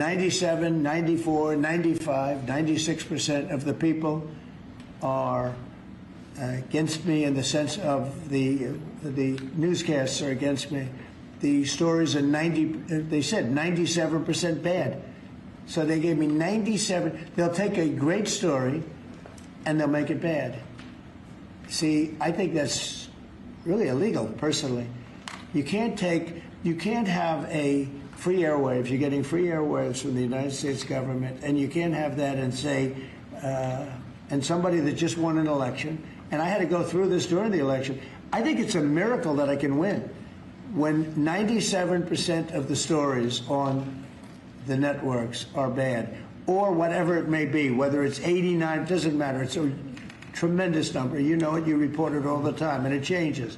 97, 94, 95, 96% of the people are against me in the sense of the newscasts are against me. The stories are they said 97% bad. So they gave me 97. They'll take a great story and they'll make it bad. See, I think that's really illegal, personally. You can't have a free airwaves. You're getting free airwaves from the United States government, and you can't have that and say, and somebody that just won an election, and I had to go through this during the election. I think it's a miracle that I can win when 97% of the stories on the networks are bad, or whatever it may be, whether it's 89, doesn't matter. It's a tremendous number. You know it, you report it all the time, and it changes.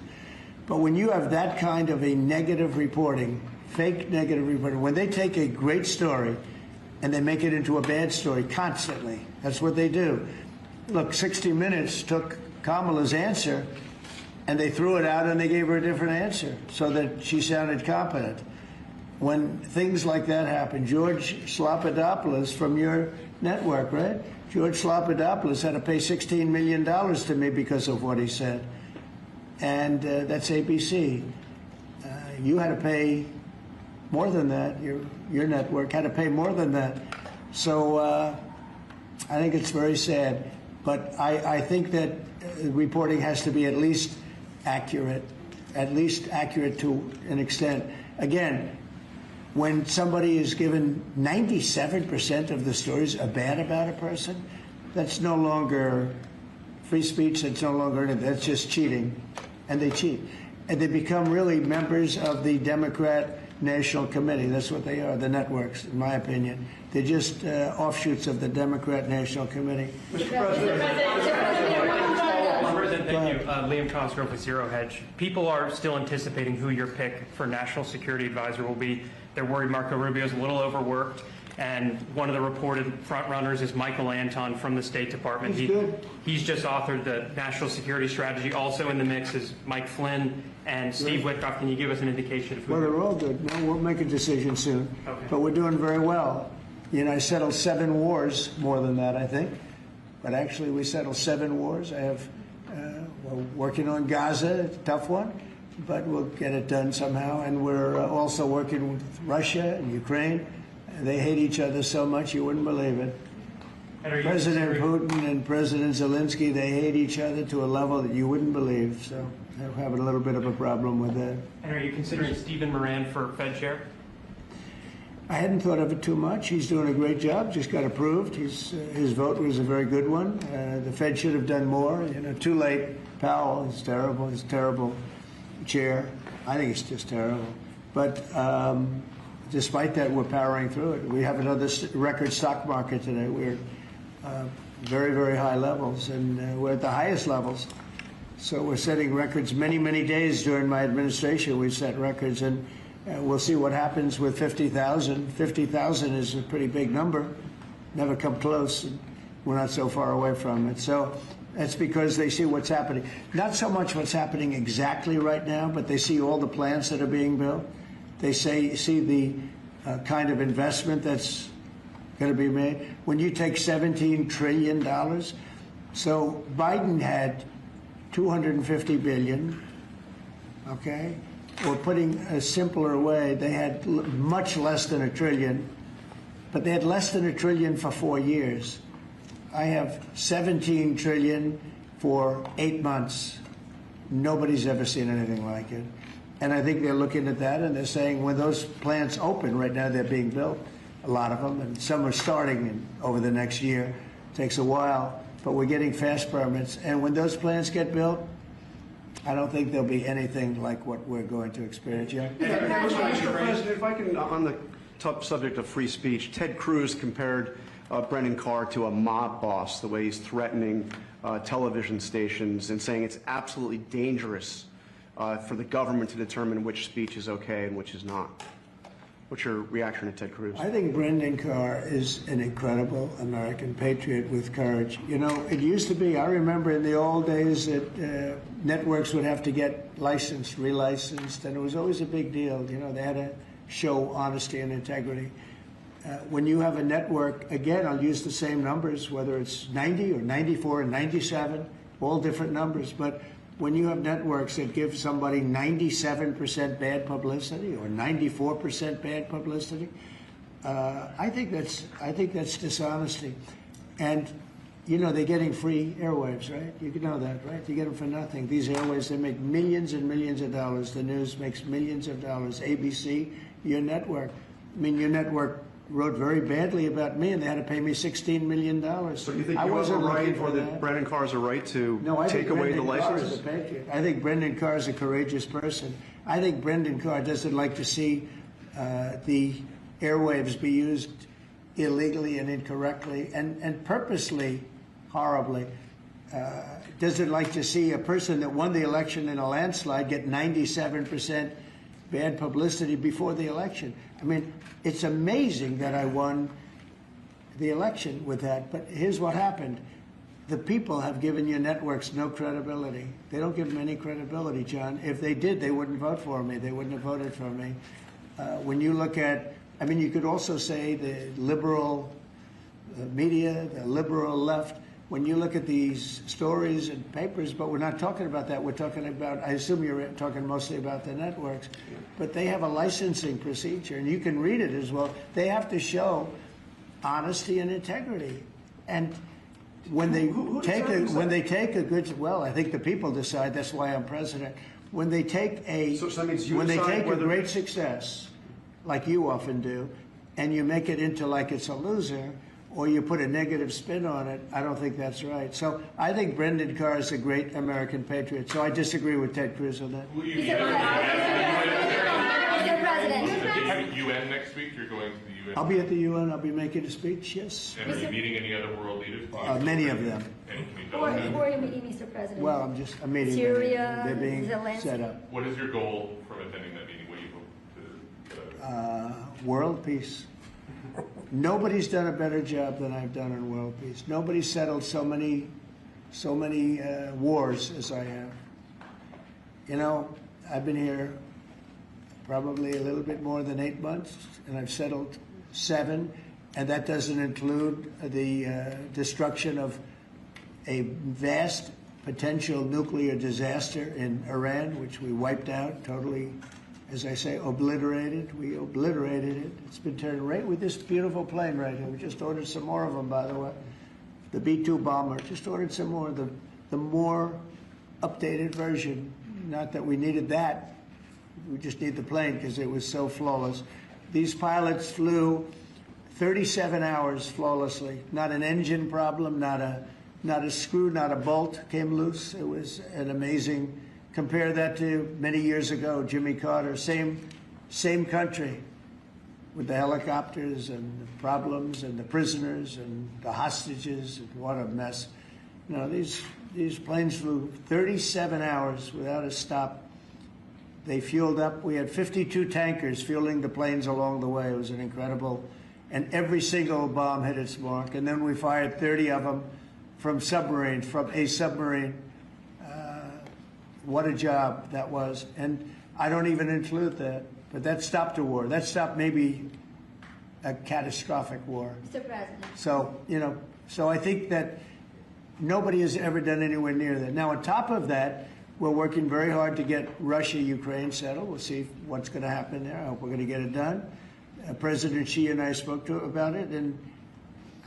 But when you have that kind of a negative reporting, fake negative reporting, when they take a great story and they make it into a bad story constantly, that's what they do. Look, 60 Minutes took Kamala's answer and they threw it out and they gave her a different answer so that she sounded competent. When things like that happen, George Slopadopoulos from your network, right? George Slopadopoulos had to pay $16 million to me because of what he said. And that's ABC. You had to pay more than that. Your network had to pay more than that. So I think it's very sad. But I think that reporting has to be at least accurate to an extent. Again, when somebody is given 97% of the stories are bad about a person, that's no longer free speech. That's no longer anything. That's just cheating. And they cheat. And they become really members of the Democrat National Committee. That's what they are, the networks, in my opinion. They're just offshoots of the Democrat National Committee. Mr. President, thank you. Liam Cosgrove with Zero Hedge. People are still anticipating who your pick for National Security Advisor will be. They're worried Marco Rubio is a little overworked. And one of the reported frontrunners is Michael Anton from the State Department. He's just authored the National Security Strategy. Also in the mix is Mike Flynn and Steve Witkoff. Can you give us an indication of who? Well, they're all good. No, we'll make a decision soon. Okay. But we're doing very well. You know, I settled 7 wars, more than that, I think. But actually, we settled 7 wars. I have, we're working on Gaza, it's a tough one, but we'll get it done somehow. And we're also working with Russia and Ukraine. They hate each other so much you wouldn't believe it. President Putin and President Zelensky, they hate each other to a level that you wouldn't believe. So they're having a little bit of a problem with that. And are you considering Stephen Moran for Fed chair? I hadn't thought of it too much. He's doing a great job. Just got approved. His vote was a very good one. The Fed should have done more. You know, too late. Powell is terrible. He's a terrible chair. I think it's just terrible. But despite that, we're powering through it. We have another record stock market today. We're very, very high levels, and we're at the highest levels. So we're setting records many, many days during my administration. We've set records, and we'll see what happens with 50,000. 50,000 is a pretty big number. Never come close. We're not so far away from it. So that's because they see what's happening. Not so much what's happening exactly right now, but they see all the plants that are being built. They see the kind of investment that's going to be made. When you take $17 trillion, so Biden had $250 billion, okay? Or putting a simpler way, they had much less than $1 trillion, but they had less than $1 trillion for 4 years. I have $17 trillion for 8 months. Nobody's ever seen anything like it. And I think they're looking at that and they're saying when those plants open, right now they're being built, a lot of them, and some are starting over the next year. It takes a while, but we're getting fast permits. And when those plants get built, I don't think there'll be anything like what we're going to experience yet. Mr. President, if I can, on the top subject of free speech, Ted Cruz compared Brendan Carr to a mob boss, the way he's threatening television stations and saying it's absolutely dangerous for the government to determine which speech is okay and which is not. What's your reaction to Ted Cruz? I think Brendan Carr is an incredible American patriot with courage. You know, it used to be, I remember in the old days that networks would have to get licensed, relicensed, and it was always a big deal. You know, they had to show honesty and integrity. when you have a network, again, I'll use the same numbers, whether it's 90 or 94 and 97, all different numbers, but when you have networks that give somebody 97% bad publicity or 94% bad publicity, I think that's dishonesty. And you know, they're getting free airwaves, right? You know that, right? You get them for nothing. These airwaves, they make millions and millions of dollars. The news makes millions of dollars. ABC, your network. I mean, your network wrote very badly about me, and they had to pay me $16 million. So you think you have a right, or that Brendan Carr has a right to take away the licenses? I think Brendan Carr is a courageous person. I think Brendan Carr doesn't like to see the airwaves be used illegally and incorrectly and purposely horribly. Doesn't like to see a person that won the election in a landslide get 97% bad publicity before the election. I mean, it's amazing that I won the election with that, but here's what happened. The people have given your networks no credibility. They don't give them any credibility, John. If they did, they wouldn't vote for me. They wouldn't have voted for me. When you look at, I mean, you could also say the liberal media, the liberal left, when you look at these stories and papers, but we're not talking about that. We're talking about, I assume you're talking mostly about the networks, but they have a licensing procedure, and you can read it as well. They have to show honesty and integrity. And when they take a good, well, I think the people decide. That's why I'm president. When they take a great success, like you often do, and you make it into like it's a loser, or you put a negative spin on it, I don't think that's right. So I think Brendan Carr is a great American patriot. So I disagree with Ted Cruz on that. Mr. President. UN next week? You're going to the UN? I'll be at the UN. I'll be making a speech, yes. And are you meeting any other world leaders? Many of them. Who are you meeting, Mr. President? Well, I'm meeting Syria, them. They're being Zelensky. set up. What is your goal from attending that meeting? What do you hope to get out of it? World peace. Nobody's done a better job than I've done on world peace. Nobody's settled so many wars as I have. You know, I've been here probably a little bit more than 8 months, and I've settled 7, and that doesn't include the destruction of a vast potential nuclear disaster in Iran, which we wiped out totally. As I say, obliterated. We obliterated it. It's been turned right with this beautiful plane right here. We just ordered some more of them, by the way. The B-2 bomber. Just ordered some more. The more updated version. Not that we needed that. We just need the plane because it was so flawless. These pilots flew 37 hours flawlessly. Not an engine problem. Not a screw. Not a bolt came loose. It was an amazing. Compare that to many years ago, Jimmy Carter, same country, with the helicopters and the problems and the prisoners and the hostages. And what a mess! You know, these planes flew 37 hours without a stop. They fueled up. We had 52 tankers fueling the planes along the way. It was an incredible, and every single bomb hit its mark. And then we fired 30 of them from a submarine. What a job that was. And I don't even include that. But that stopped a war. That stopped maybe a catastrophic war. Mr. President. So, you know, so I think that nobody has ever done anywhere near that. Now, on top of that, we're working very hard to get Russia-Ukraine settled. We'll see what's going to happen there. I hope we're going to get it done. President Xi and I spoke to about it, and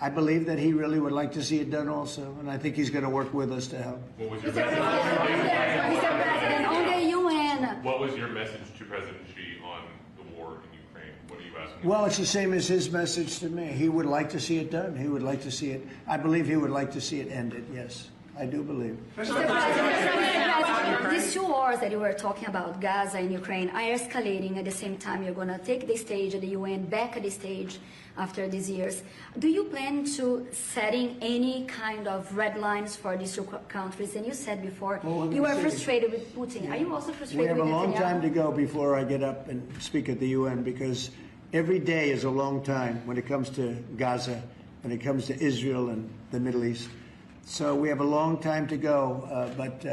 I believe that he really would like to see it done also, and I think he's going to work with us to help. What was your Mr. President, on the UN. What was your message to President Xi on the war in Ukraine? What are you asking? Well, it's the same as his message to me. He would like to see it done. He would like to see it. I believe he would like to see it ended, yes. I do believe. Mr. President, these 2 wars that you were talking about, Gaza and Ukraine, are escalating at the same time. You're going to take the stage at the UN, back at the stage after these years. Do you plan to setting any kind of red lines for these 2 countries? And you said before, you were frustrated with Putin. Are you also frustrated with Netanyahu? We have a long time to go before I get up and speak at the UN, because every day is a long time when it comes to Gaza, when it comes to Israel and the Middle East. So we have a long time to go, but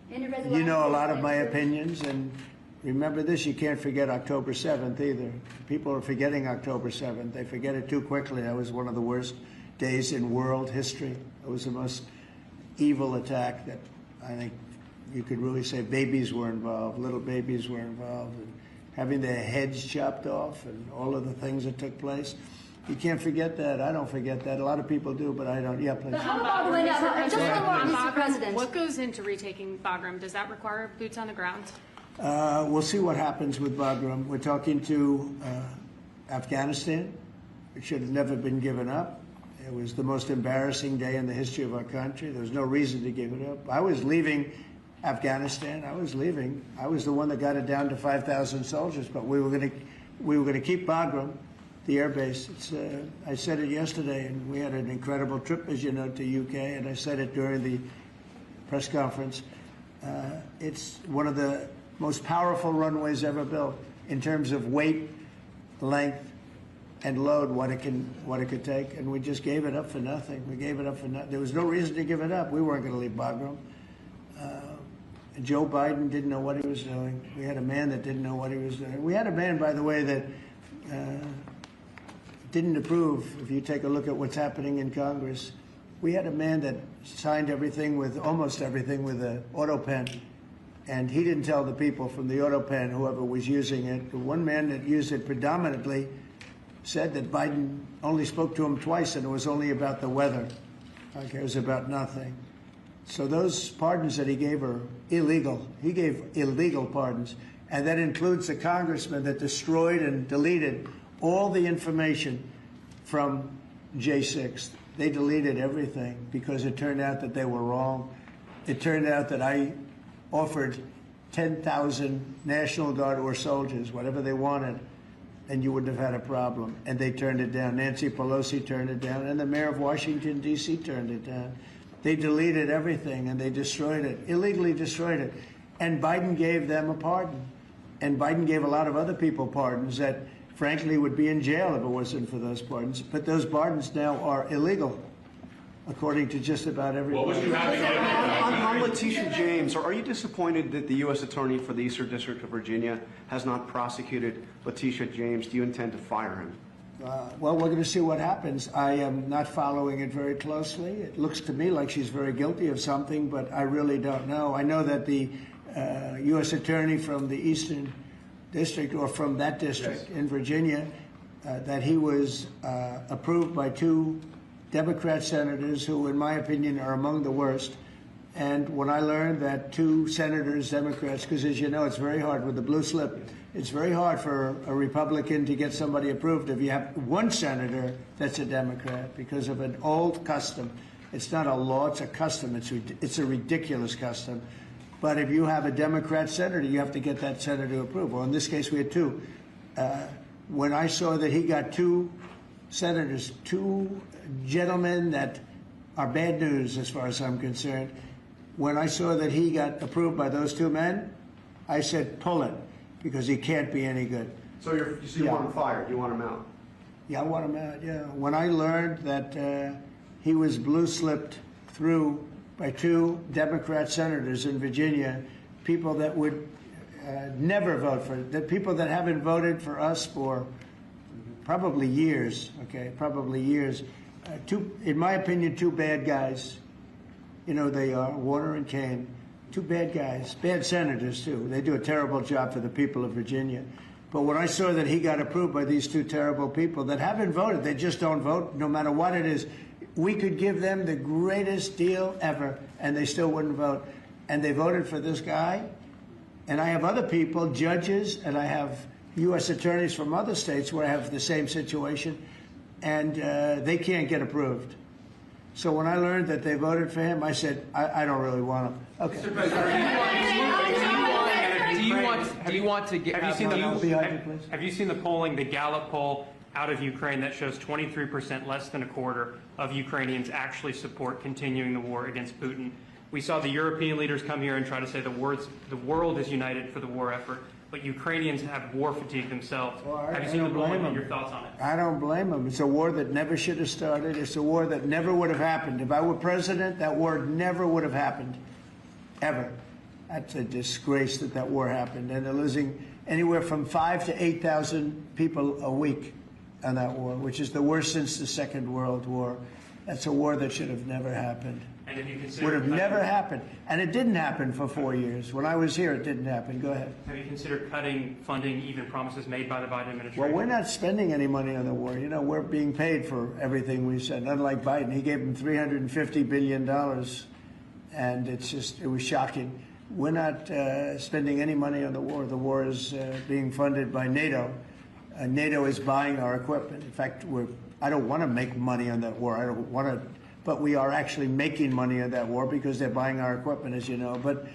you know a lot of my opinions, and remember this, you can't forget October 7th either. People are forgetting October 7th. They forget it too quickly. That was one of the worst days in world history. It was the most evil attack that I think you could really say babies were involved, little babies were involved, and having their heads chopped off and all of the things that took place. You can't forget that. I don't forget that. A lot of people do, but I don't. Yeah, please. But how about when, just one more, Mr. President? What goes into retaking Bagram? Does that require boots on the ground? We'll see what happens with Bagram. We're talking to Afghanistan. It should have never been given up. It was the most embarrassing day in the history of our country. There was no reason to give it up. I was leaving Afghanistan. I was leaving. I was the one that got it down to 5,000 soldiers, but we were going to keep Bagram, the air base. I said it yesterday, and we had an incredible trip, as you know, to UK, and I said it during the press conference. It's one of the most powerful runways ever built in terms of weight, length, and load, what it could take, and we just gave it up for nothing. We gave it up for nothing. There was no reason to give it up. We weren't going to leave Bagram. Joe Biden didn't know what he was doing. We had a man that didn't know what he was doing. We had a man, by the way, that didn't approve. If you take a look at what's happening in Congress, we had a man that signed everything with, almost everything with an auto pen. And he didn't tell the people from the auto pen, whoever was using it. The one man that used it predominantly said that Biden only spoke to him twice, and it was only about the weather. Okay, it was about nothing. So those pardons that he gave are illegal. He gave illegal pardons. And that includes the congressman that destroyed and deleted all the information from J6. They deleted everything because it turned out that they were wrong. It turned out that I offered 10,000 National Guard or soldiers, whatever they wanted, and you wouldn't have had a problem. And they turned it down. Nancy Pelosi turned it down, and the mayor of Washington, D.C. turned it down. They deleted everything, and they destroyed it, illegally destroyed it. And Biden gave them a pardon. And Biden gave a lot of other people pardons that, frankly, would be in jail if it wasn't for those pardons. But those pardons now are illegal, according to just about everybody. What was you having On Letitia James, are you disappointed that the U.S. Attorney for the Eastern District of Virginia has not prosecuted Letitia James? Do you intend to fire him? Well, we're going to see what happens. I am not following it very closely. It looks to me like she's very guilty of something, but I really don't know. I know that the U.S. Attorney from the Eastern District, or from that district in Virginia, that he was approved by 2 Democrat senators who, in my opinion, are among the worst. And when I learned that 2 senators, Democrats, because as you know, it's very hard with the blue slip, it's very hard for a Republican to get somebody approved if you have 1 senator that's a Democrat because of an old custom. It's not a law, it's a custom. It's a ridiculous custom. But if you have a Democrat senator, you have to get that senator to approve. Well, in this case, we had 2. When I saw that he got 2 senators, 2 gentlemen that are bad news as far as I'm concerned, when I saw that he got approved by those 2 men, I said, pull it, because he can't be any good. So you want him fired? You want him out? Yeah, I want him out, yeah. When I learned that he was blue-slipped through by 2 Democrat senators in Virginia, people that would never vote for it, the people that haven't voted for us for probably years, okay, probably years. In my opinion, 2 bad guys. You know, they are Warner and Kane. 2 bad guys, bad senators too. They do a terrible job for the people of Virginia. But when I saw that he got approved by these 2 terrible people that haven't voted, they just don't vote, no matter what it is, we could give them the greatest deal ever, and they still wouldn't vote. And they voted for this guy. And I have other people, judges, and I have U.S. attorneys from other states where I have the same situation, and they can't get approved. So when I learned that they voted for him, I said, I don't really want him. Okay. Have you seen the polling, the Gallup poll out of Ukraine that shows 23%, less than a quarter, of Ukrainians actually support continuing the war against Putin? We saw the European leaders come here and try to say the world is united for the war effort, but Ukrainians have war fatigue themselves. Have you seen the polling and your thoughts on it? I don't blame them. It's a war that never should have started. It's a war that never would have happened. If I were president, that war never would have happened, ever. That's a disgrace that that war happened. And they're losing anywhere from 5,000 to 8,000 people a week on that war, which is the worst since the Second World War. That's a war that should have never happened. And if you consider Would have never happened. And it didn't happen for 4 years. When I was here, it didn't happen. Go ahead. have you considered cutting funding, even promises made by the Biden administration? Well, we're not spending any money on the war. You know, we're being paid for everything we said. Unlike Biden, he gave them $350 billion. And it was shocking. We're not spending any money on the war. The war is being funded by NATO. NATO is buying our equipment. In fact, I don't want to make money on that war. I don't want to, but we are actually making money on that war because they're buying our equipment, as you know. But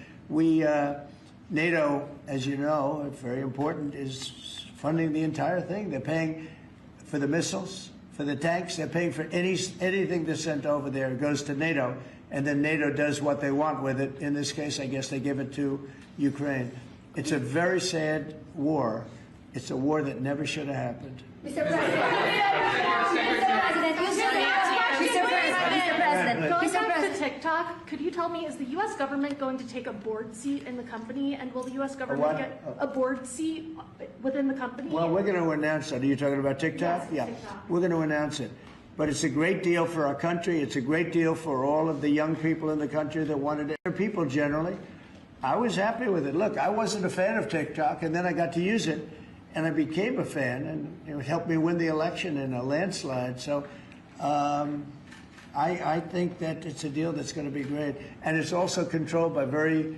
NATO, as you know, very important, is funding the entire thing. They're paying for the missiles, for the tanks. They're paying for anything that's sent over there. It goes to NATO, and then NATO does what they want with it. In this case, I guess they give it to Ukraine. It's a very sad war. It's a war that never should have happened. Mr. President, Going back to TikTok, could you tell me, is the U.S. government going to take a board seat in the company, and will the U.S. government get a board seat within the company? Well, we're going to announce that. Are you talking about TikTok? Yes, Yeah, TikTok. we're going to announce it. But it's a great deal for our country. It's a great deal for all of the young people in the country that wanted it. People generally. I was happy with it. Look, I wasn't a fan of TikTok, and then I got to use it, and I became a fan, and it helped me win the election in a landslide. So I think that it's a deal that's going to be great. And it's also controlled by very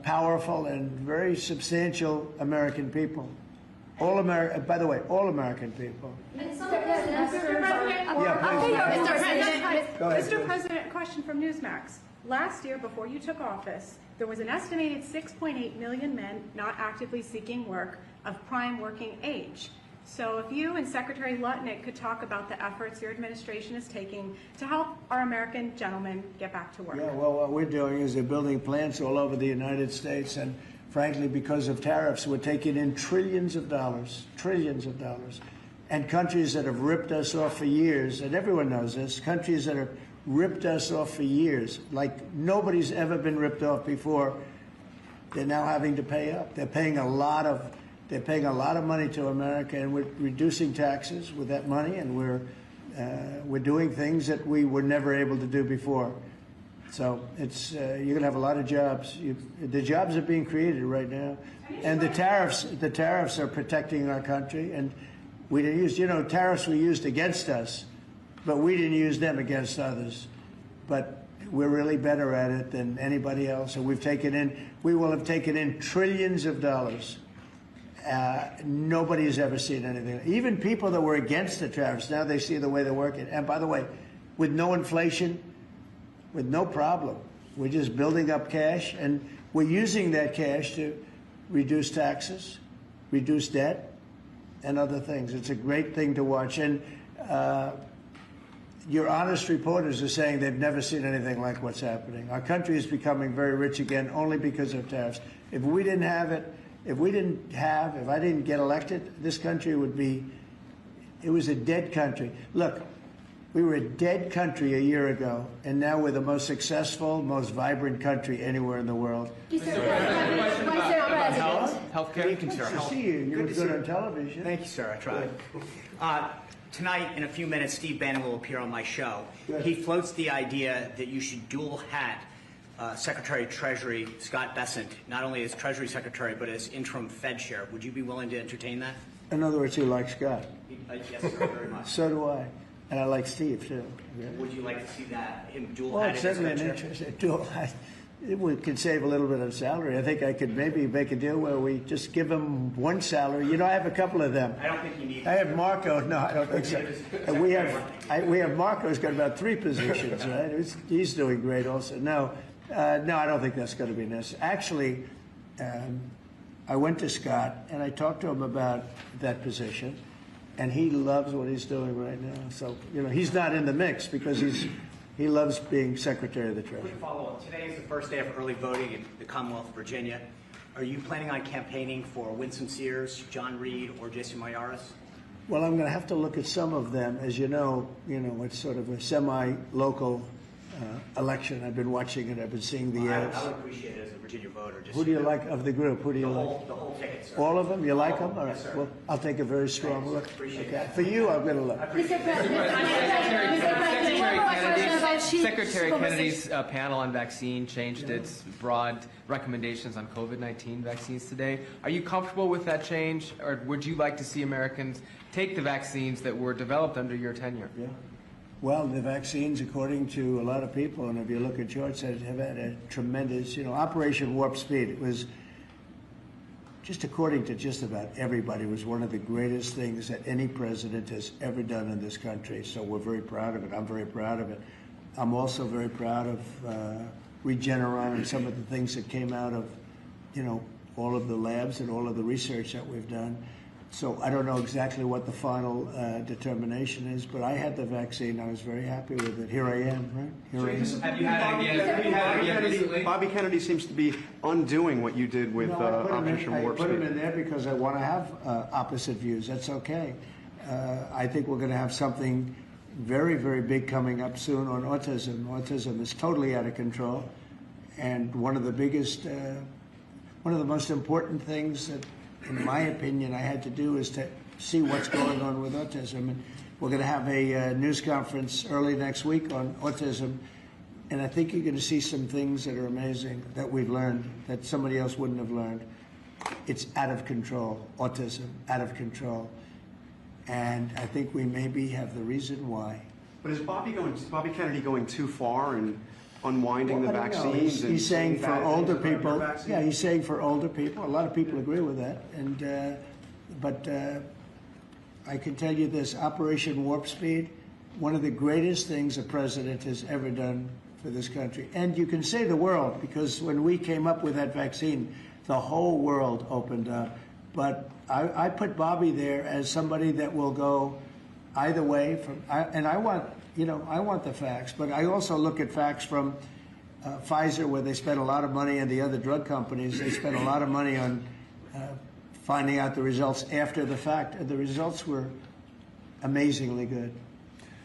powerful and very substantial American people. By the way, all American people. Mr. President, a question from Newsmax. Last year, before you took office, there was an estimated 6.8 million men not actively seeking work of prime working age. So if you and Secretary Lutnick could talk about the efforts your administration is taking to help our American gentlemen get back to work. Yeah, well, what we're doing is they're building plants all over the United States, and frankly, because of tariffs, we're taking in trillions of dollars, and countries that have ripped us off for years, and everyone knows this, countries that have ripped us off for years, like nobody's ever been ripped off before, they're now having to pay up. They're paying a lot of money to America, and we're reducing taxes with that money, and we're doing things that we were never able to do before. So it's you're going to have a lot of jobs. The jobs are being created right now, and the tariffs are protecting our country. And we didn't use, tariffs were used against us, but we didn't use them against others. But we're really better at it than anybody else, and we will have taken in trillions of dollars. Nobody has ever seen anything. Even people that were against the tariffs, now they see the way they're working. And by the way, with no inflation, with no problem, we're just building up cash, and we're using that cash to reduce taxes, reduce debt, and other things. It's a great thing to watch. And your honest reporters are saying they've never seen anything like what's happening. Our country is becoming very rich again only because of tariffs. If we didn't have it, if I didn't get elected, this country it was a dead country. Look, we were a dead country a year ago, and now we're the most successful, most vibrant country anywhere in the world. Mr. President. Healthcare. Good to see you. You look good on television. Thank you, sir. I tried. Tonight, in a few minutes, Steve Bannon will appear on my show. Good. He floats the idea that you should dual hat Secretary of Treasury Scott Bessent, not only as Treasury Secretary, but as interim Fed chair. Would you be willing to entertain that? In other words, you like Scott. Yes, sir, very much. So do I. And I like Steve, too. Would you like to see that, him dual Well, hat it's as certainly Fed an chair? interest. Dual hat. We could save a little bit of salary. I think I could maybe make a deal where we just give him one salary. I have a couple of them. I don't think you need. I have Marco. No, I don't think so. And we have Marco's got about 3 positions, right? He's doing great also. No, I don't think that's going to be necessary. Actually, I went to Scott and I talked to him about that position, and he loves what he's doing right now. So he's not in the mix because he loves being Secretary of the Treasury. Quick follow-up. Today is the first day of early voting in the Commonwealth of Virginia. Are you planning on campaigning for Winsome Sears, John Reed, or Jason Mayaris? Well, I'm going to have to look at some of them. As you know, it's sort of a semi-local election. I've been watching it. I've been seeing the ads. I would appreciate it as a Virginia voter. Just Who do you like of the group? Who do you like? the whole ticket, sir. All of them? You like them? All right. Yes, sir. Well, I'll take a very strong look. Appreciate Okay. For you, I'm going to look. Secretary Kennedy's panel on vaccine changed its broad recommendations on COVID-19 vaccines today. Are you comfortable with that change, or would you like to see Americans take the vaccines that were developed under your tenure? Yeah. Well, the vaccines, according to a lot of people, and if you look at charts, have had a tremendous, Operation Warp Speed. It was, just according to just about everybody, was one of the greatest things that any president has ever done in this country. So we're very proud of it. I'm very proud of it. I'm also very proud of Regeneron and some of the things that came out of, all of the labs and all of the research that we've done. So I don't know exactly what the final determination is, but I had the vaccine. I was very happy with it. Here I am, right? Here I am. Have you had it again recently? Bobby Kennedy seems to be undoing what you did with Operation Warp I put him Speed. in there because I want to have opposite views. That's okay. I think we're going to have something very, very big coming up soon on autism. Autism is totally out of control. And one of the most important things that, in my opinion, I had to do is to see what's going on with autism. And we're going to have a news conference early next week on autism. And I think you're going to see some things that are amazing that we've learned that somebody else wouldn't have learned. It's out of control, autism, out of control. And I think we maybe have the reason why. But is Bobby Kennedy going too far in unwinding the vaccines? He's saying for older people. vaccines? Yeah, he's saying for older people. A lot of people agree with that. And but I can tell you this: Operation Warp Speed, one of the greatest things a president has ever done for this country. And you can say the world, because when we came up with that vaccine, the whole world opened up. But I put Bobby there as somebody that will go either way. I want the facts, but I also look at facts from Pfizer, where they spent a lot of money, and the other drug companies, they spent a lot of money on finding out the results after the fact, and the results were amazingly good.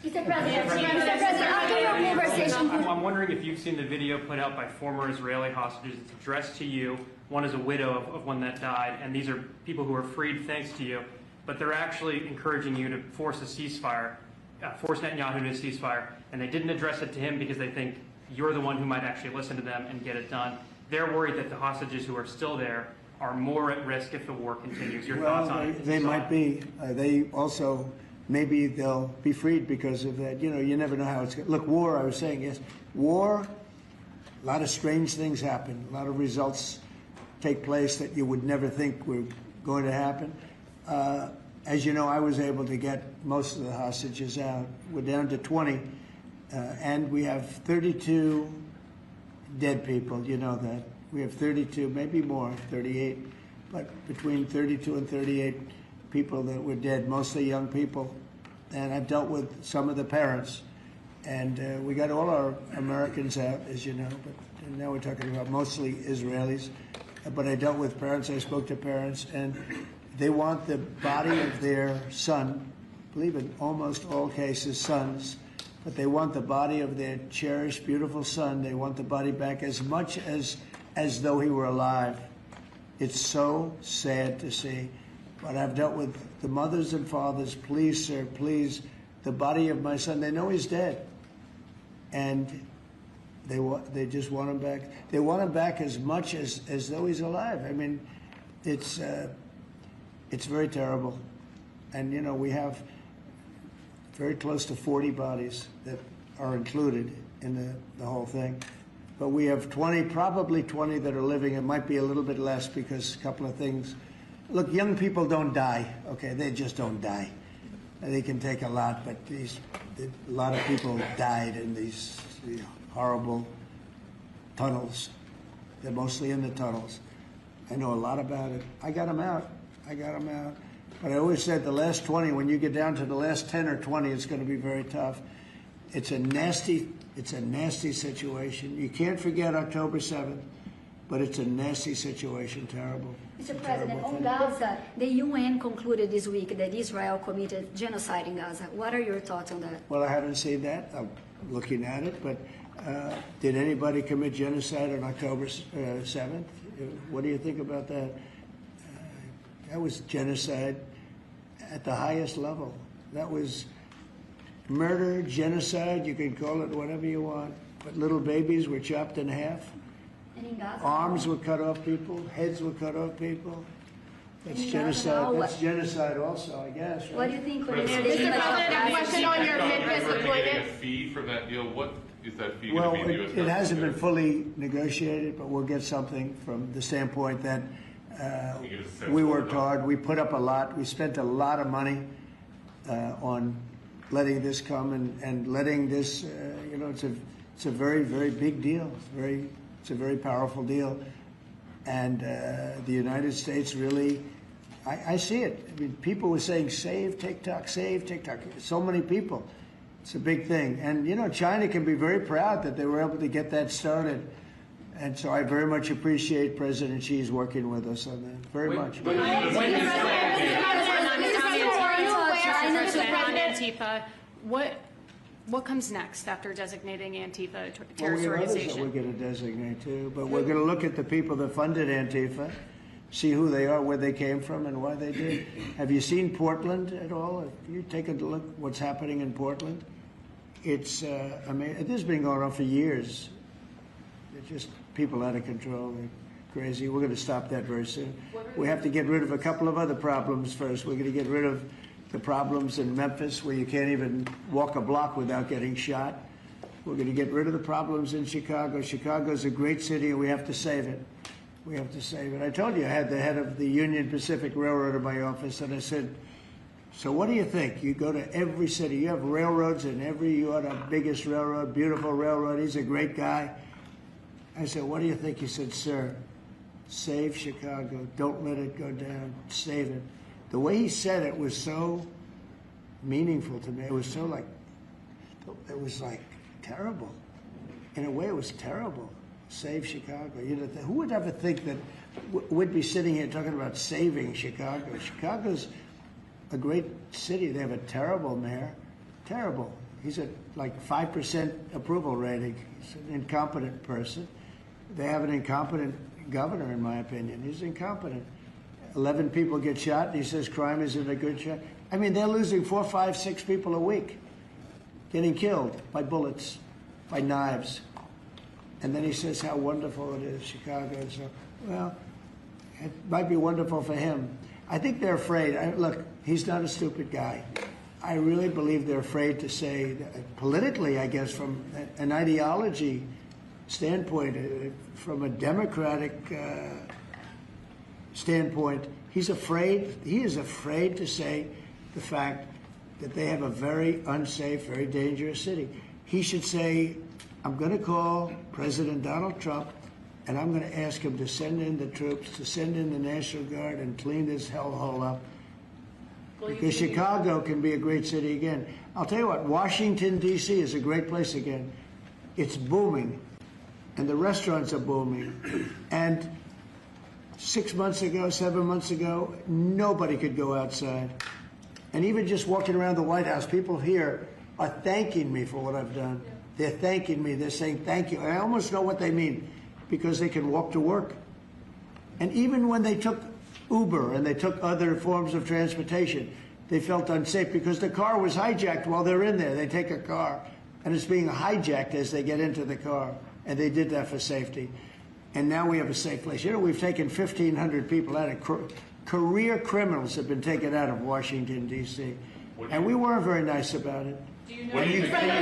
Mr. President, after your conversation, I'm wondering if you've seen the video put out by former Israeli hostages. It's addressed to you. One is a widow of one that died, and these are people who are freed thanks to you. But they're actually encouraging you to force a ceasefire, force Netanyahu to a ceasefire, and they didn't address it to him because they think you're the one who might actually listen to them and get it done. They're worried that the hostages who are still there are more at risk if the war continues. Your thoughts on it? They might be. They also, maybe they'll be freed because of that. You never know how it's going to look. War, I was saying, yes. War, a lot of strange things happen. A lot of results take place that you would never think were going to happen. As you know, I was able to get most of the hostages out. We're down to 20, and we have 32 dead people. You know that. We have 32, maybe more, 38, but between 32 and 38 people that were dead, mostly young people. And I've dealt with some of the parents. And we got all our Americans out, as you know, but now we're talking about mostly Israelis. But I dealt with parents, I spoke to parents, and they want the body of their son, I believe in almost all cases sons, but they want the body of their cherished, beautiful son. They want the body back as much as though he were alive. It's so sad to see. But I've dealt with the mothers and fathers. Please, sir, please, the body of my son. They know he's dead, and they just want him back. They want him back as much as though he's alive. I mean, it's very terrible, and we have very close to 40 bodies that are included in the whole thing. But we have 20, probably 20 that are living. It might be a little bit less because a couple of things. Look, young people don't die, okay? They just don't die. They can take a lot, but a lot of people died in these horrible tunnels. They're mostly in the tunnels. I know a lot about it. I got them out. But I always said the last 20, when you get down to the last 10 or 20, it's going to be very tough. It's a nasty situation. You can't forget October 7th. but it's a nasty situation, terrible. Mr. President, Terrible on thing. Gaza, the UN concluded this week that Israel committed genocide in Gaza. What are your thoughts on that? Well, I haven't seen that. I'm looking at it, but did anybody commit genocide on October 7th? What do you think about that? That was genocide at the highest level. That was murder, genocide, you can call it whatever you want. But little babies were chopped in half. And in Gaza, Arms were cut off people, heads were cut off people. That's In Gaza, genocide. what- That's genocide also, I guess. Right? what do you think But when it's- they're Mr. the President, a question on your Are MIDFIS you getting a deployment. fee for that deal? What is that fee Well, going to be in the U.S. it hasn't been government? fully negotiated, but we'll get something from the standpoint that You get a sense we of worked it. hard. We put up a lot. We spent a lot of money on letting this come and letting this, it's a very, very big deal. It's a very powerful deal. And the United States really, I see it. I mean, people were saying, save TikTok, save TikTok. So many people. It's a big thing. And, China can be very proud that they were able to get that started. And so I very much appreciate President Xi's working with us on that. Very much. On Antifa, what comes next after designating Antifa a terrorist Well, we have others that we're organization? going to designate too, but we're going to look at the people that funded Antifa, see who they are, where they came from, and why they did. Have you seen Portland at all? Have you taken a look what's happening in Portland? It's, I mean, this has been going on for years. It's just people out of control. They're crazy. We're going to stop that very soon. We have to get rid of a couple of other problems first. We're going to get rid of the problems in Memphis where you can't even walk a block without getting shot. We're going to get rid of the problems in Chicago. Chicago's a great city and we have to save it. We have to save it. I told you I had the head of the Union Pacific Railroad in my office and I said, so what do you think? You go to every city. You have railroads in you are the biggest railroad, beautiful railroad. He's a great guy. I said, what do you think? He said, sir, save Chicago. Don't let it go down. Save it. The way he said it was so meaningful to me. It was like terrible. In a way, it was terrible. Save Chicago. Who would ever think that we'd be sitting here talking about saving Chicago? Chicago's a great city. They have a terrible mayor. Terrible. He's at like 5% approval rating. He's an incompetent person. They have an incompetent governor, in my opinion. He's incompetent. 11 people get shot, and he says crime isn't a good shot. I mean, they're losing 4, 5, 6 people a week, getting killed by bullets, by knives. And then he says how wonderful it is, Chicago. So, well, it might be wonderful for him. I think they're afraid. Look, he's not a stupid guy. I really believe they're afraid to say, politically, I guess, from an ideology standpoint, from a democratic standpoint, he is afraid to say the fact that they have a very unsafe, very dangerous city. He should say, I'm going to call President Donald Trump and I'm going to ask him to send in the troops, to send in the National Guard and clean this hellhole up. Because Chicago can be a great city again. I'll tell you what, Washington, D.C. is a great place again. It's booming. And the restaurants are booming. And 6 months ago, 7 months ago, nobody could go outside. And even just walking around the White House, people here are thanking me for what I've done. They're thanking me. They're saying thank you. I almost know what they mean because they can walk to work. And even when they took Uber and they took other forms of transportation, they felt unsafe because the car was hijacked while they're in there. They take a car and it's being hijacked as they get into the car. And they did that for safety. And now we have a safe place. You know, we've taken 1,500 people out of career criminals have been taken out of Washington, D.C. And we weren't very nice about it. What do you think?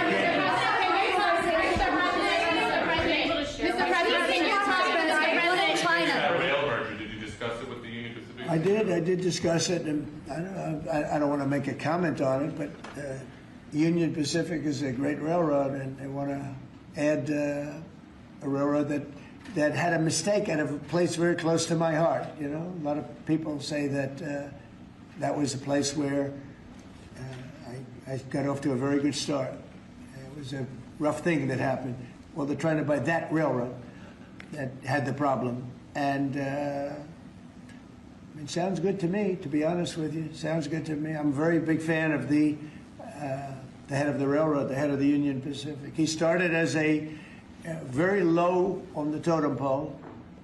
Did you discuss it with the Union Pacific? I did discuss it, and I don't want to make a comment on it, but Union Pacific is a great railroad, and they want to add a railroad that had a mistake at a place very close to my heart. You know, a lot of people say that that was a place where I got off to a very good start. It was a rough thing that happened. Well, they're trying to buy that railroad. that had the problem. And it sounds good to me, to be honest with you. Sounds good to me. I'm a very big fan of the head of the railroad, the head of the Union Pacific. He started as a very low on the totem pole,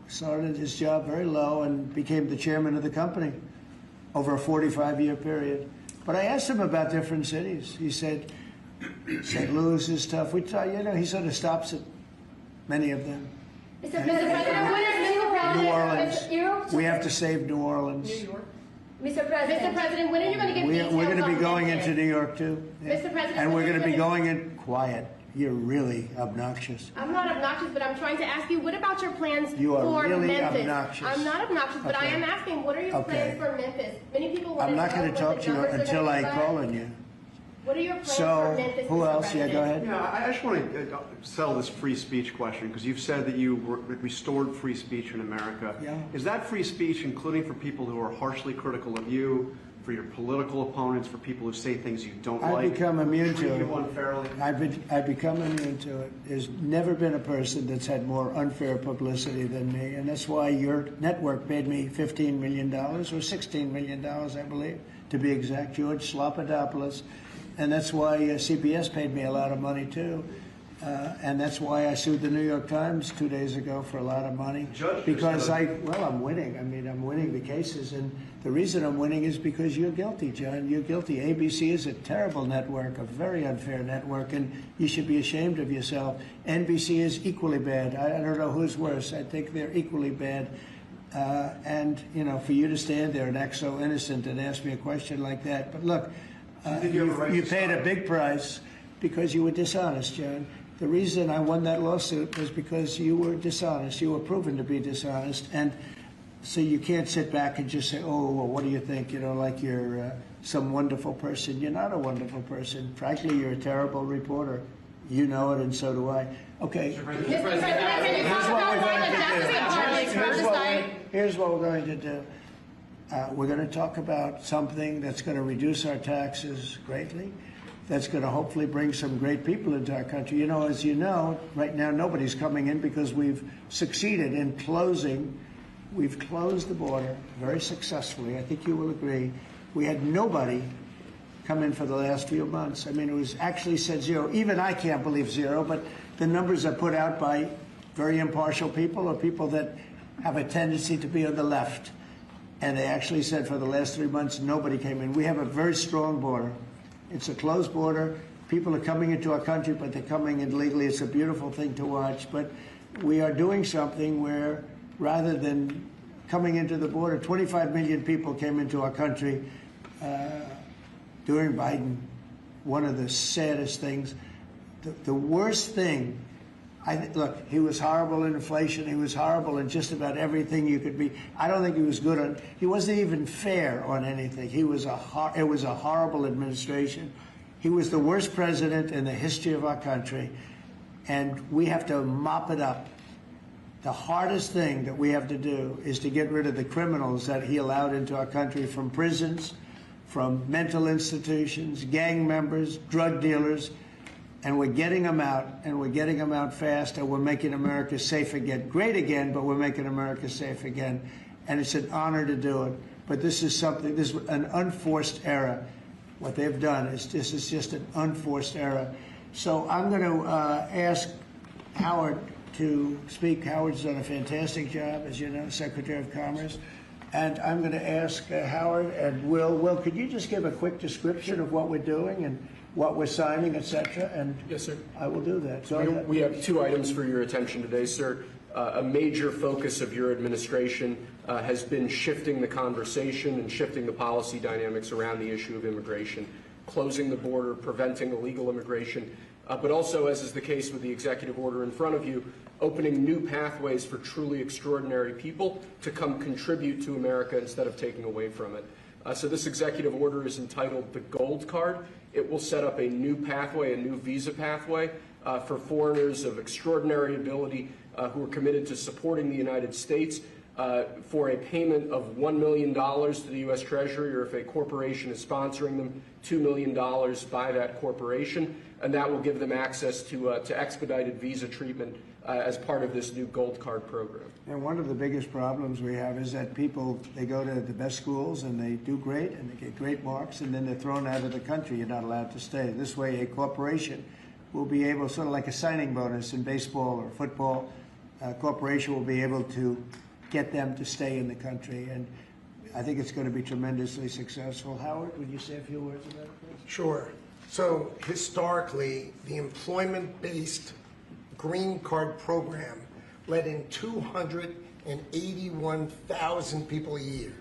started his job very low and became the chairman of the company over a 45-year period. But I asked him about different cities. He said, St. Louis is tough. He sort of stops at many of them. Mr. President, what is New Orleans. We have to save New Orleans. New York. Mr. President, when are you going to give details We're going to be on going Memphis? into New York, too. Yeah. Mr. President, and we're when going to are be you going in quiet. You're really obnoxious. I'm not obnoxious, but I'm trying to ask you, what about your plans You are for really Memphis? obnoxious. I'm not obnoxious, but I Okay. am asking, what are your Okay. plans for Memphis? Many people want I'm not know going to what talk the to you numbers are until gonna I be call like. on you. What are your plans for So, Memphis, who Mr. else? Yeah, President? go ahead. Yeah, I just want to settle this free speech question, because you've said that you restored free speech in America. Yeah. Is that free speech including for people who are harshly critical of you, for your political opponents, for people who say things you don't like? I've become immune treat to you it. unfairly? I've become immune to it. There's never been a person that's had more unfair publicity than me, and that's why your network paid me $15 million, or $16 million, I believe, to be exact, George Slopadopoulos. And that's why CBS paid me a lot of money, too. And that's why I sued the New York Times 2 days ago for a lot of money. Because I'm winning. I mean, I'm winning the cases. And the reason I'm winning is because you're guilty, John. You're guilty. ABC is a terrible network, a very unfair network, and you should be ashamed of yourself. NBC is equally bad. I don't know who's worse. I think they're equally bad. And, for you to stand there and act so innocent and ask me a question like that. But look, you paid a big price because you were dishonest, John. The reason I won that lawsuit was because you were dishonest. You were proven to be dishonest. And so you can't sit back and just say, oh, well, what do you think? Like you're some wonderful person. You're not a wonderful person. Frankly, you're a terrible reporter. You know it, and so do I. Okay. Mr. President, can you talk about why the deficit party Here's what we're going to do. We're going to talk about something that's going to reduce our taxes greatly, that's going to hopefully bring some great people into our country. As you know, right now nobody's coming in because we've succeeded in closing. We've closed the border very successfully. I think you will agree. We had nobody come in for the last few months. I mean, it was actually said zero. Even I can't believe zero, but the numbers are put out by very impartial people or people that have a tendency to be on the left. And they actually said for the last 3 months, nobody came in. We have a very strong border. It's a closed border. People are coming into our country, but they're coming in legally. It's a beautiful thing to watch. But we are doing something where rather than coming into the border, 25 million people came into our country during Biden. One of the saddest things, the worst thing, look, he was horrible in inflation. He was horrible in just about everything you could be. I don't think he was good on. He wasn't even fair on anything. It was a horrible administration. He was the worst president in the history of our country, and we have to mop it up. The hardest thing that we have to do is to get rid of the criminals that he allowed into our country from prisons, from mental institutions, gang members, drug dealers. And we're getting them out, and we're getting them out fast, and we're making America safe again. Great again, but we're making America safe again. And it's an honor to do it. But this is an unforced error. What they've done is just an unforced error. So I'm going to ask Howard to speak. Howard's done a fantastic job, as you know, Secretary of Commerce. And I'm going to ask Howard and Will. Will, could you just give a quick description of what we're doing and what we're signing, et cetera? And yes, sir. I will do that. So we have 2 items for your attention today, sir. A major focus of your administration has been shifting the conversation and shifting the policy dynamics around the issue of immigration, closing the border, preventing illegal immigration, but also, as is the case with the executive order in front of you, opening new pathways for truly extraordinary people to come contribute to America instead of taking away from it. So this executive order is entitled the Gold Card. It will set up a new pathway, a new visa pathway for foreigners of extraordinary ability who are committed to supporting the United States, for a payment of $1 million to the U.S. Treasury, or if a corporation is sponsoring them, $2 million by that corporation, and that will give them access to expedited visa treatment as part of this new Gold Card program. And one of the biggest problems we have is that people, they go to the best schools and they do great and they get great marks, and then they're thrown out of the country. You're not allowed to stay. This way, a corporation will be able, sort of like a signing bonus in baseball or football, a corporation will be able to get them to stay in the country. And I think it's going to be tremendously successful. Howard, would you say a few words about it, please? Sure. So historically, the employment-based Green Card program let in 281,000 people a year.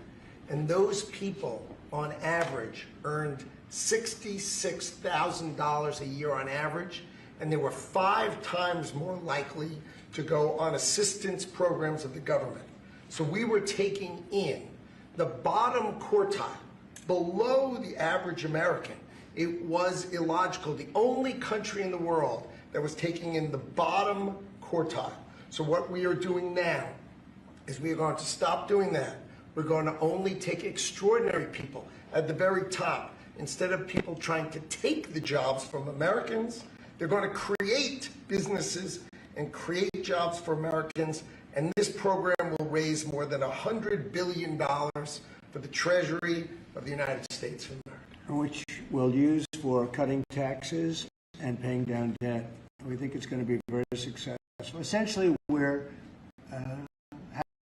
And those people, on average, earned $66,000 a year on average, and they were 5 times more likely to go on assistance programs of the government. So we were taking in the bottom quartile, below the average American. It was illogical. The only country in the world that was taking in the bottom quartile. So what we are doing now is we are going to stop doing that. We're going to only take extraordinary people at the very top. Instead of people trying to take the jobs from Americans, they're going to create businesses and create jobs for Americans. And this program will raise more than $100 billion for the Treasury of the United States of America. Which we'll use for cutting taxes and paying down debt. We think it's going to be very successful. Essentially, we're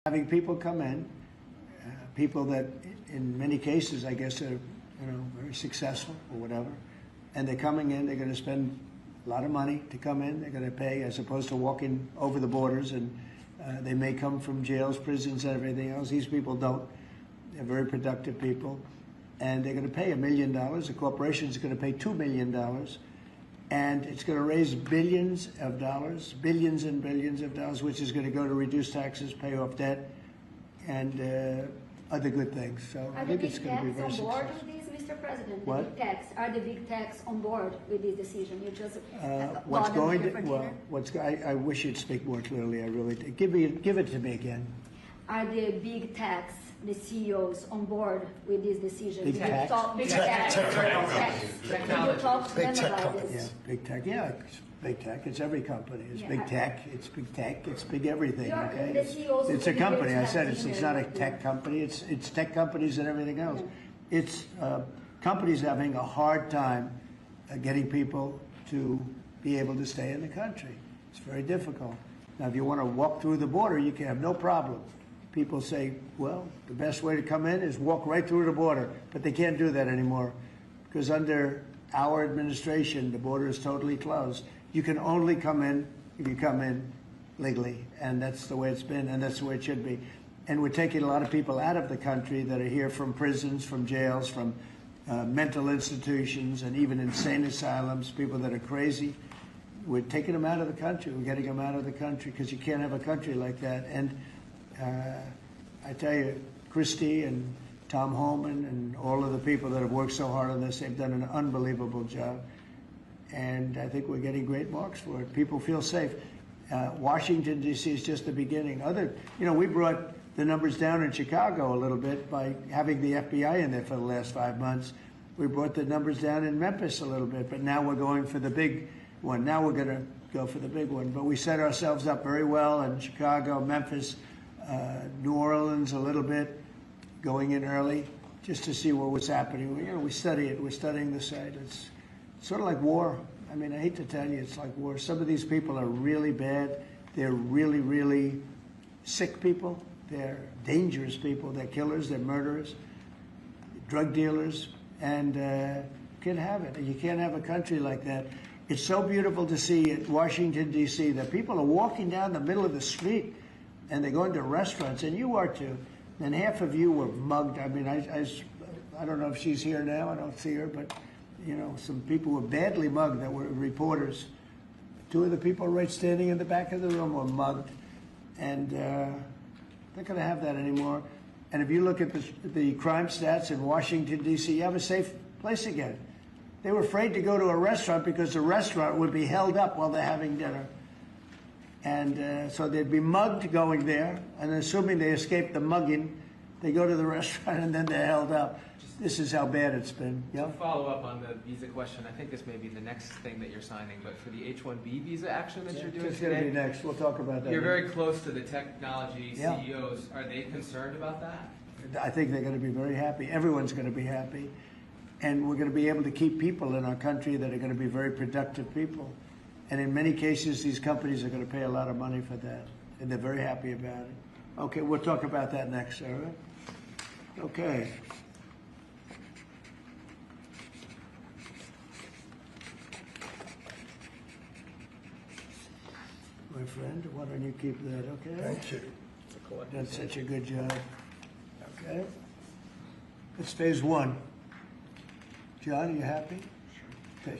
having people come in, people that in many cases, I guess, are very successful or whatever, and they're coming in, they're going to spend a lot of money to come in, they're going to pay as opposed to walking over the borders, and they may come from jails, prisons, and everything else. These people don't. They're very productive people, and they're going to pay $1 million. The corporation is going to pay $2 million, and it's going to raise billions of dollars, billions and billions of dollars, which is going to go to reduce taxes, pay off debt, and other good things. So I think it's going to be very successful. Mr. President, what? The big techs, are the big techs on board with this decision? You just what's going to, well, I wish you'd speak more clearly. I really do. Give it to me again. Are the big techs, the CEOs, on board with this decision? Big techs? Big techs. Did you talk to them about this? Yeah, big tech. Yeah, it's big tech. It's every company. It's big tech. It's big tech. It's big everything. Okay. It's a company. I said it's not a tech company. It's tech companies and everything else. It's companies having a hard time getting people to be able to stay in the country. It's very difficult. Now, if you want to walk through the border, you can have no problem. People say, well, the best way to come in is walk right through the border. But they can't do that anymore because under our administration, the border is totally closed. You can only come in if you come in legally, and that's the way it's been, and that's the way it should be. And we're taking a lot of people out of the country that are here from prisons, from jails, from mental institutions, and even insane asylums, people that are crazy. We're taking them out of the country. We're getting them out of the country because you can't have a country like that. And I tell you, Christie and Tom Holman and all of the people that have worked so hard on this, they've done an unbelievable job. And I think we're getting great marks for it. People feel safe. Washington, D.C. is just the beginning. We brought the numbers down in Chicago a little bit by having the FBI in there for the last 5 months. We brought the numbers down in Memphis a little bit, but now we're going for the big one. Now we're going to go for the big one. But we set ourselves up very well in Chicago, Memphis, New Orleans a little bit, going in early just to see what was happening. We study it. We're studying the site. It's sort of like war. I mean, I hate to tell you, it's like war. Some of these people are really bad. They're really, really sick people. They're dangerous people. They're killers. They're murderers, drug dealers, and you can't have it. You can't have a country like that. It's so beautiful to see at Washington, D.C., that people are walking down the middle of the street, and they're going to restaurants, and you are too. And half of you were mugged. I mean, I don't know if she's here now. I don't see her, but some people were badly mugged that were reporters. 2 of the people right standing in the back of the room were mugged, and not going to have that anymore. And if you look at the crime stats in Washington, D.C., you have a safe place again. They were afraid to go to a restaurant because the restaurant would be held up while they're having dinner. And so they'd be mugged going there, and assuming they escape the mugging, they go to the restaurant and then they're held up. This is how bad it's been. Yeah. To follow up on the visa question, I think this may be the next thing that you're signing, but for the H-1B visa action that you're doing It's going to today, be next. We'll talk about that. you're very close to the technology Yeah. CEOs. Are they concerned about that? I think they're going to be very happy. Everyone's going to be happy. And we're going to be able to keep people in our country that are going to be very productive people. And in many cases, these companies are going to pay a lot of money for that. And they're very happy about it. Okay, we'll talk about that next, all right? Okay. My friend, why don't you keep that, okay? Thank you. Done such a good job. Okay. It's phase one. John, are you happy? Good.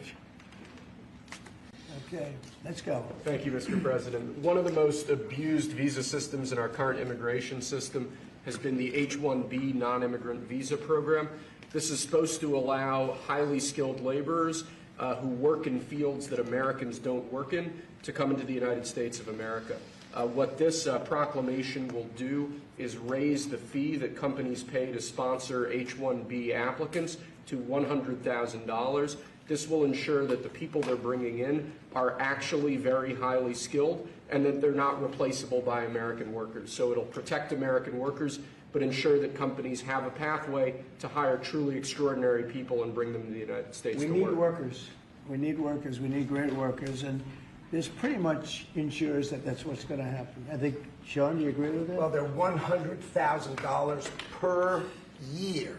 Okay, let's go. Thank you, Mr. President. One of the most abused visa systems in our current immigration system has been the H-1B non-immigrant visa program. This is supposed to allow highly skilled laborers who work in fields that Americans don't work in to come into the United States of America. What this proclamation will do is raise the fee that companies pay to sponsor H-1B applicants to $100,000. This will ensure that the people they're bringing in are actually very highly skilled and that they're not replaceable by American workers. So it'll protect American workers, but ensure that companies have a pathway to hire truly extraordinary people and bring them to the United States to work. We need workers. We need workers. We need great workers. And this pretty much ensures that that's what's going to happen. I think, Sean, do you agree with that? Well, they're $100,000 per year.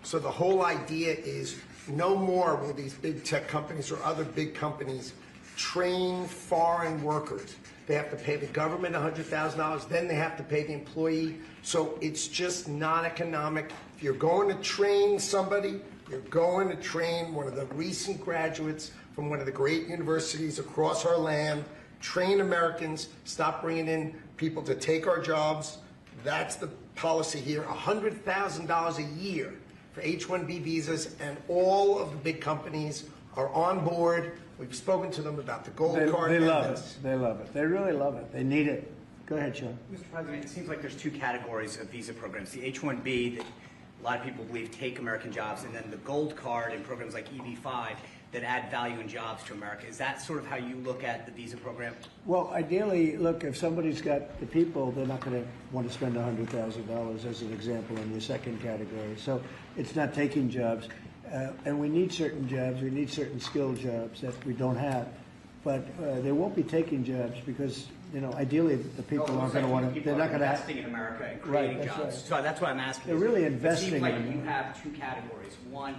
So the whole idea is no more will these big tech companies or other big companies train foreign workers. They have to pay the government $100,000, then they have to pay the employee. So it's just not economic. If you're going to train somebody, you're going to train one of the recent graduates from one of the great universities across our land, train Americans, stop bringing in people to take our jobs. That's the policy here, $100,000 a year for H-1B visas, and all of the big companies are on board. We've spoken to them about the gold card. They love it. They love it. They really love it. They need it. Go ahead, Sean. Mr. President, it seems like there's two categories of visa programs. The H-1B that a lot of people believe take American jobs, and then the gold card and programs like EB-5 that add value and jobs to America. Is that sort of how you look at the visa program? Well, ideally, look, if somebody's got the people, they're not going to want to spend $100,000 as an example in your second category. So it's not taking jobs. And we need certain jobs. We need certain skilled jobs that we don't have. But they won't be taking jobs because, you know, ideally the people aren't going to want to. They're not going to investing in America and creating jobs. Right. So that's what I'm asking. They're really investing. It seems like in you have two categories. One,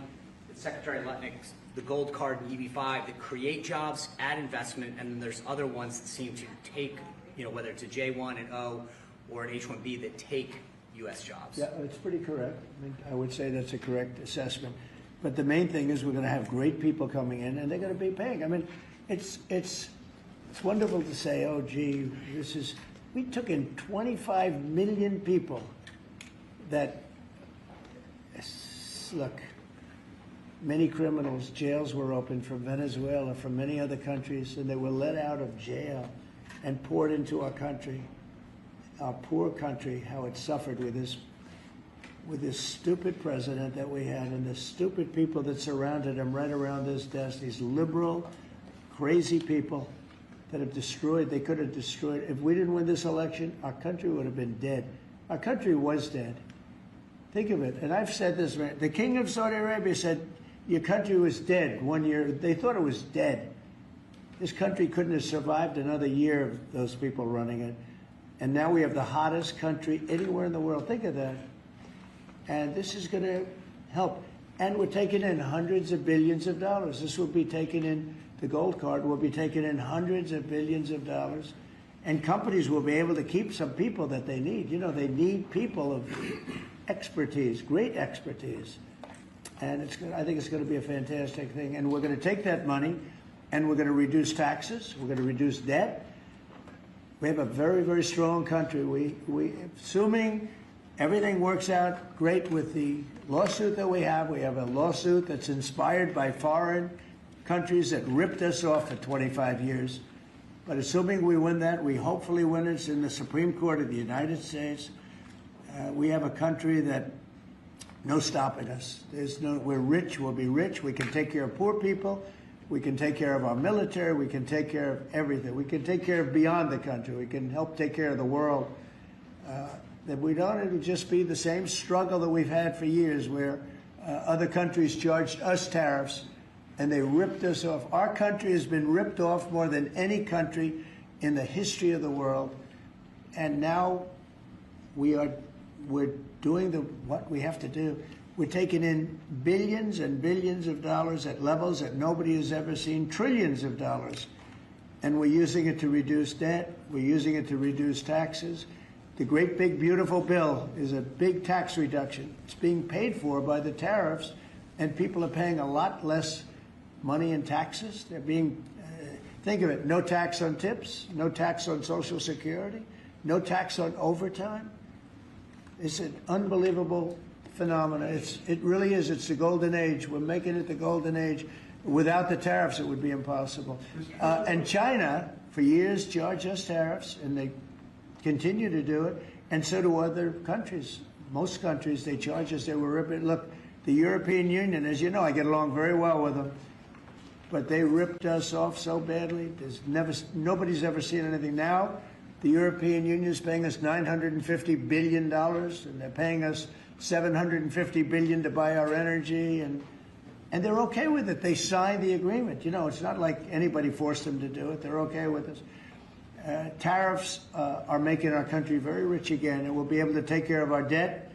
Secretary Lutnick's, the gold card and EB-5 that create jobs, add investment, and then there's other ones that seem to take, you know, whether it's a J1 and O or an H-1B that take U.S. jobs. Yeah, it's pretty correct. I mean, I would say that's a correct assessment. But the main thing is we're going to have great people coming in, and they're going to be paying. I mean, it's wonderful to say, oh, gee, we took in 25 million people that, look, many criminals, jails were opened from Venezuela, from many other countries, and they were let out of jail and poured into our country, our poor country, how it suffered with this stupid president that we had and the stupid people that surrounded him right around this desk, these liberal, crazy people that have destroyed, they could have destroyed. If we didn't win this election, our country would have been dead. Our country was dead. Think of it. And I've said this, the king of Saudi Arabia said, your country was dead 1 year. They thought it was dead. This country couldn't have survived another year of those people running it. And now we have the hottest country anywhere in the world. Think of that. And this is going to help. And we're taking in hundreds of billions of dollars. This will be taken in, the gold card will be taking in hundreds of billions of dollars. And companies will be able to keep some people that they need. You know, they need people of expertise, great expertise. And I think it's going to be a fantastic thing. And we're going to take that money and we're going to reduce taxes. We're going to reduce debt. We have a very, very strong country. We assuming everything works out great with the lawsuit that we have a lawsuit that's inspired by foreign countries that ripped us off for 25 years. But assuming we win that, we hopefully win it in the Supreme Court of the United States. We have a country that no stopping us. We're rich, we'll be rich, we can take care of poor people, we can take care of our military, we can take care of everything. We can take care of beyond the country, we can help take care of the world. That we don't, it'll just be the same struggle that we've had for years where other countries charged us tariffs and they ripped us off. Our country has been ripped off more than any country in the history of the world. And now we're doing what we have to do. We're taking in billions and billions of dollars at levels that nobody has ever seen, trillions of dollars. And we're using it to reduce debt. We're using it to reduce taxes. The great big beautiful bill is a big tax reduction. It's being paid for by the tariffs, and people are paying a lot less money in taxes. They're being, think of it, no tax on tips, no tax on Social Security, no tax on overtime. It's an unbelievable phenomenon. It really is. It's the golden age. We're making it the golden age. Without the tariffs, it would be impossible. And China, for years, charged us tariffs, and they continue to do it, and so do other countries. Most countries, they charge us. They were ripping. Look, the European Union, as you know, I get along very well with them, but they ripped us off so badly. Nobody's ever seen anything. Now, the European Union is paying us $950 billion, and they're paying us $750 billion to buy our energy, and they're okay with it. They signed the agreement. You know, it's not like anybody forced them to do it. They're okay with us. Tariffs are making our country very rich again, and we'll be able to take care of our debt.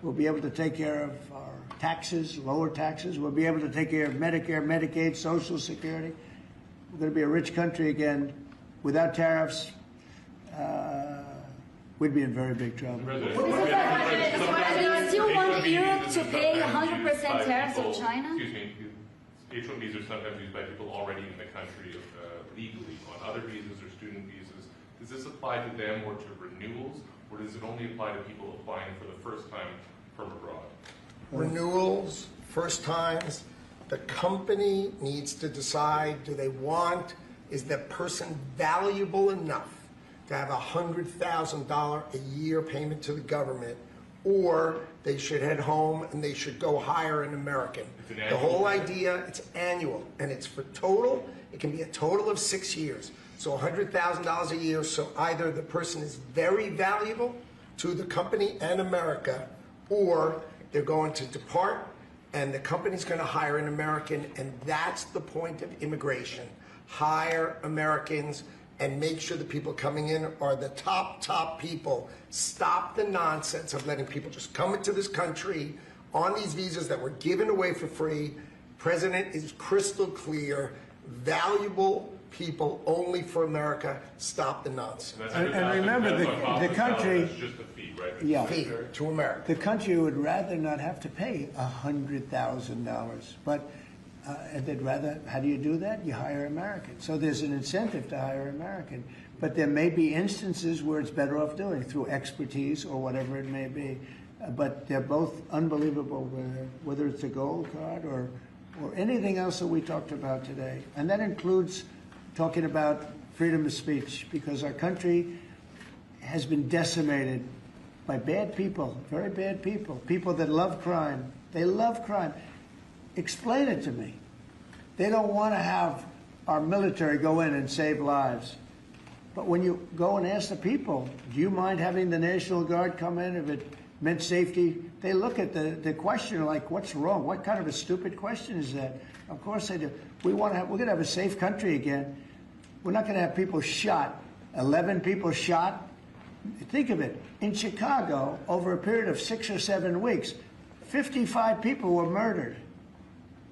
We'll be able to take care of our taxes, lower taxes. We'll be able to take care of Medicare, Medicaid, Social Security. We're going to be a rich country again. Without tariffs, we'd be in very big trouble. Do you still want Europe to pay 100% tariffs on China? Excuse me. H-1 visas are sometimes used by people already in the country legally. On other visas or student visas, does this apply to them or to renewals, or does it only apply to people applying for the first time from abroad? Renewals, first times, the company needs to decide, is that person valuable enough to have a $100,000 a year payment to the government, or they should head home and they should go hire an American. The whole idea, it's annual, and it's for total, it can be a total of 6 years. So $100,000 a year, so either the person is very valuable to the company and America, or they're going to depart and the company's going to hire an American, and that's the point of immigration. Hire Americans and make sure the people coming in are the top people. Stop the nonsense of letting people just come into this country on these visas that were given away for free. President is crystal clear. Valuable people only for America. Stop the nonsense. And remember, the country, it's just a fee, right? yeah, Fee to America. the country would rather not have to pay $100,000, but and they'd rather, how do you do that? You hire Americans. So there's an incentive to hire American. But there may be instances where it's better off doing it through expertise or whatever it may be. But they're both unbelievable, whether it's a gold card or anything else that we talked about today. And that includes talking about freedom of speech, because our country has been decimated by bad people, very bad people, people that love crime. They love crime. Explain it to me. They don't want to have our military go in and save lives. But when you go and ask the people, do you mind having the National Guard come in if it meant safety? They look at the question like, what's wrong? What kind of a stupid question is that? Of course they do. We're going to have a safe country again. We're not going to have people shot, 11 people shot. Think of it. In Chicago, over a period of 6 or 7 weeks, 55 people were murdered.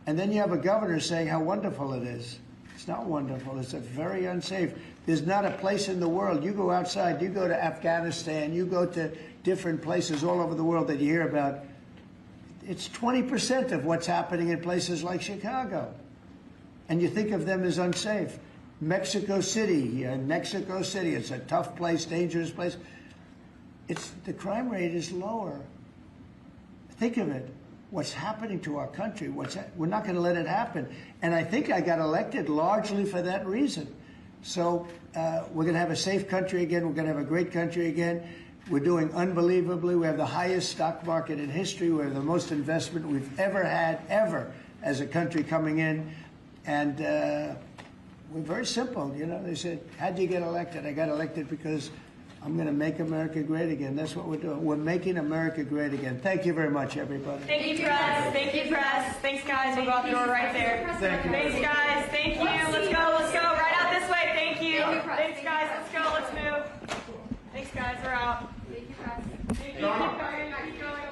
And then you have a governor saying how wonderful it is. It's not wonderful. It's very unsafe. There's not a place in the world. You go outside, you go to Afghanistan, you go to different places all over the world that you hear about. It's 20% of what's happening in places like Chicago. And you think of them as unsafe. Mexico City, it's a tough place, dangerous place. The crime rate is lower. Think of it. What's happening to our country? We're not going to let it happen. And I think I got elected largely for that reason. So we're going to have a safe country again. We're going to have a great country again. We're doing unbelievably. We have the highest stock market in history. We have the most investment we've ever had, ever, as a country coming in. And we're very simple. You know, they said, how'd you get elected? I got elected because I'm going to make America great again. That's what we're doing. We're making America great again. Thank you very much, everybody. Thank you, press. Thank you, press. Thanks, guys. We'll go out the door right there. Thank you. Thanks, guys. Thank you. Let's go. Let's go. Right out this way. Thank you. Thanks, guys. Let's go. Let's move. Thanks, guys. We're out. Thank you, press. Thank you. Keep going. Keep going.